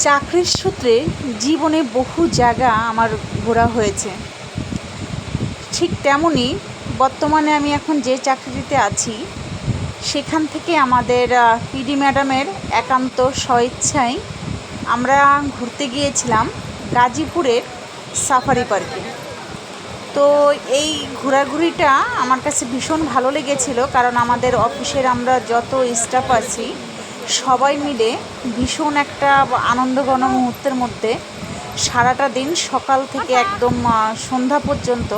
চাকরির সূত্রে জীবনে বহু জায়গা আমার ঘোরা হয়েছে। ঠিক তেমনই বর্তমানে আমি এখন যে চাকরিতে আছি সেখান থেকে আমাদের পিডি ম্যাডামের একান্ত স্বইচ্ছায় আমরা ঘুরতে গিয়েছিলাম গাজীপুরের সাফারি পার্কে। তো এই ঘোরাঘুরিটা আমার কাছে ভীষণ ভালো লেগেছিল, কারণ আমাদের অফিসের আমরা যত স্টাফ আছি সবাই মিলে ভীষণ একটা আনন্দঘন মুহূর্তের মধ্যে সারাটা দিন সকাল থেকে একদম সন্ধ্যা পর্যন্ত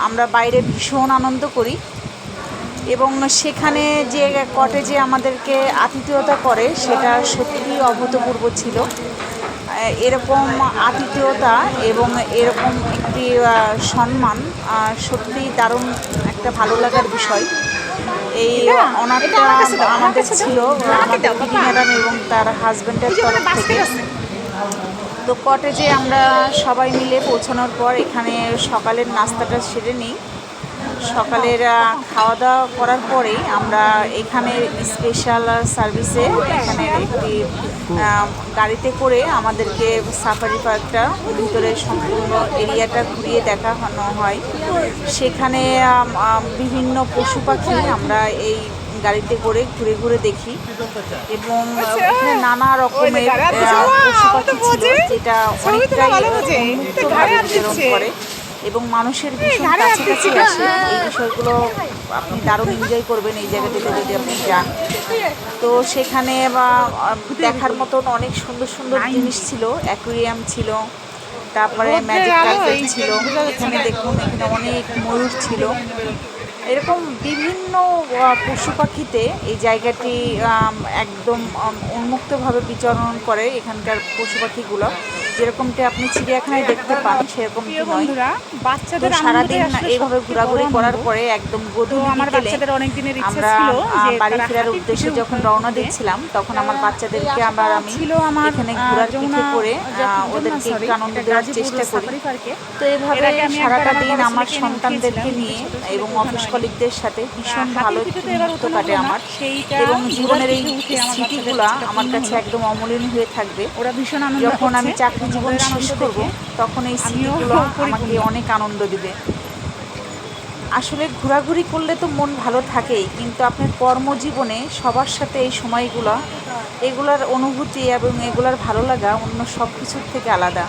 আমরা বাইরে ভীষণ আনন্দ করি। এবং সেখানে যে কটেজে আমাদেরকে আতিথেয়তা করে সেটা সত্যিই অভূতপূর্ব ছিল। এরকম আতিথেয়তা এবং এরকম একটি সম্মান সত্যিই দারুণ একটা ভালো লাগার বিষয়। এই অনারটা আমাদের ছিল আমাদের পিডি ম্যাডাম এবং তার হাজব্যান্ডের তরফ থেকে। তো কটেজে আমরা সবাই মিলে পৌঁছানোর পর এখানে সকালের নাস্তাটা সেরে নিই। সকালের খাওয়া দাওয়া করার পরেই আমরা এখানে স্পেশাল সার্ভিসে এখানে একটি গাড়িতে করে আমাদেরকে সাফারি পার্কটা ভিতরে সম্পূর্ণ এরিয়াটা ঘুরিয়ে দেখানো হয়। সেখানে বিভিন্ন পশু পাখি আমরা এই গাড়িতে করে ঘুরে ঘুরে দেখি এবং এখানে নানা রকমের পশু পাখি ছিল যেটা অনেকটাই উন্মুক্তভাবে বিচরণ করে এবং মানুষের ভীষণ কাছাকাছি আসে। এই বিষয়গুলো আপনি দারুণ এনজয় করবেন এই জায়গাটিতে যদি আপনি যান। তো সেখানে দেখার মতন অনেক সুন্দর সুন্দর জিনিস ছিল, অ্যাকুয়ারিয়াম ছিল, তারপরে ম্যাজিক কার্পেট ছিল। এখানে দেখুন এখানে অনেক ময়ূর ছিল। এরকম বিভিন্ন পশু পাখিতে এই জায়গাটি একদম উন্মুক্তভাবে বিচরণ করে। এখানকার পশু পাখিগুলো যেরকমটা আপনি চিড়িয়াখানায় দেখতে পান সেরকমটি নয়। বাচ্চাদের সারাদিন এইভাবে ঘোরাঘুরি করার পরে একদম গধূলি বিকেলে আমরা বাড়ি ফেরার উদ্দেশ্যে যখন রওনা দিচ্ছিলাম তখন আমার বাচ্চাদেরকে আমি এখানে ঘোরার পিঠে করে ওদেরকে একটু আনন্দ দেওয়ার চেষ্টা করি। তো এইভাবে সারাটা দিন আমার সন্তানদেরকে নিয়ে এবং অফিস কলিগদের সাথে ভীষণ ভালো মুহূর্ত কাটে আমার। এবং জীবনের এই স্মৃতিগুলো আমার কাছে একদম অমূল্য হয়ে থাকবে। যখন আমি চাকরি জীবন শেষ করব তখন এই স্মৃতিগুলো আমাকে অনেক আনন্দ দিবে। আসলে ঘোরাঘুরি করলে তো মন ভালো থাকেই, কিন্তু আপনার কর্মজীবনে সবার সাথে এই সময়গুলো এগুলার অনুভূতি এবং এগুলার ভালো লাগা অন্য সব কিছুর থেকে আলাদা।